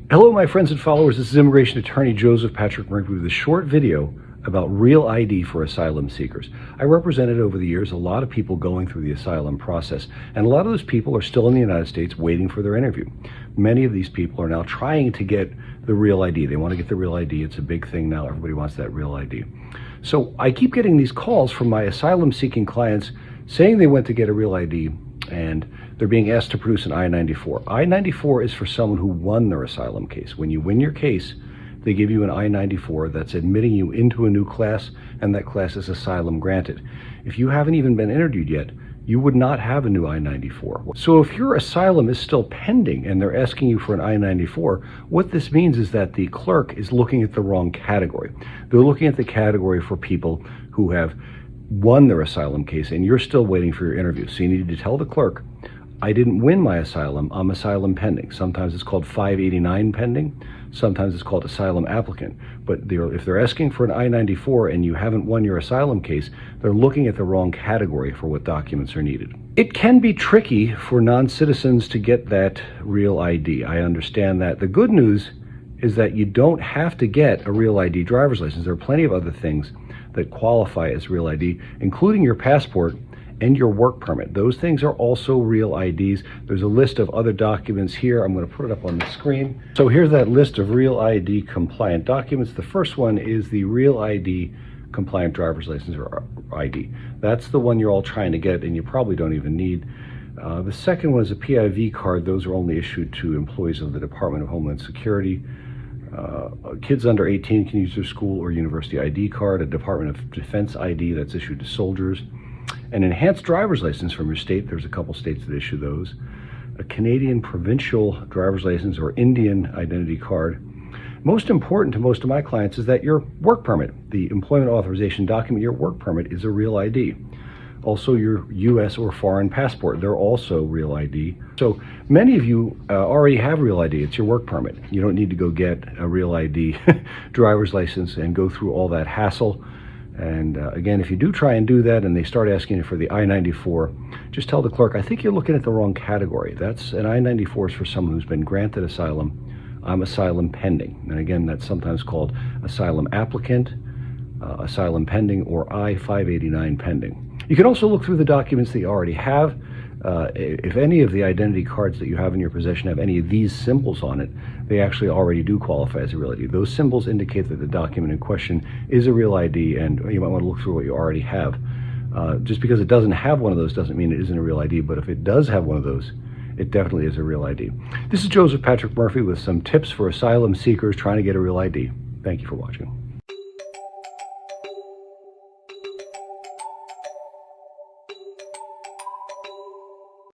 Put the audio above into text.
Hello, my friends and followers. This is immigration attorney Joseph Patrick Murphy with a short video about real ID for asylum seekers. I represented over the years a lot of people going through the asylum process, and a lot of those people are still in the United States waiting for their interview. Many of these people are now trying to get the real ID. They want to get the real ID. It's a big thing now. Everybody wants that real ID. So I keep getting these calls from my asylum seeking clients saying they went to get a real ID and they're being asked to produce an I-94. I-94 is for someone who won their asylum case. When you win your case, they give you an I-94 that's admitting you into a new class, and that class is asylum granted. If you haven't even been interviewed yet, you would not have a new I-94. So if your asylum is still pending and they're asking you for an I-94, what this means is that the clerk is looking at the wrong category. They're looking at the category for people who have won their asylum case and you're still waiting for your interview. So you need to tell the clerk, I didn't win my asylum, I'm asylum pending. Sometimes it's called 589 pending, sometimes it's called asylum applicant. But if they're asking for an I-94 and you haven't won your asylum case, they're looking at the wrong category for what documents are needed. It can be tricky for non-citizens to get that real ID. I understand that. The good news is that you don't have to get a real ID driver's license. There are plenty of other things that qualify as real ID, including your passport and your work permit. Those things are also real IDs. There's a list of other documents here. I'm going to put it up on the screen. So here's that list of real ID compliant documents. The first one is the real ID compliant driver's license, or ID. That's the one you're all trying to get and you probably don't even need. The second one is a PIV card. Those are only issued to employees of the Department of Homeland Security. Kids under 18 can use their school or university ID card. A Department of Defense ID that's issued to soldiers. An enhanced driver's license from your state. There's a couple states that issue those. A Canadian provincial driver's license or Indian identity card. Most important to most of my clients is that your work permit, the employment authorization document, your work permit is a real ID. Also your US or foreign passport, they're also real ID. So many of you already have real ID, it's your work permit. You don't need to go get a real ID driver's license and go through all that hassle. And again, if you do try and do that and they start asking you for the I-94, just tell the clerk, I think you're looking at the wrong category. That's an I-94 is for someone who's been granted asylum. I'm asylum pending. And again, that's sometimes called asylum applicant, asylum pending, or I-589 pending. You can also look through the documents that you already have. If any of the identity cards that you have in your possession have any of these symbols on it, they actually already do qualify as a real ID. Those symbols indicate that the document in question is a real ID, and you might want to look through what you already have. Just because it doesn't have one of those doesn't mean it isn't a real ID, but if it does have one of those, it definitely is a real ID. This is Joseph Patrick Murphy with some tips for asylum seekers trying to get a real ID. Thank you for watching.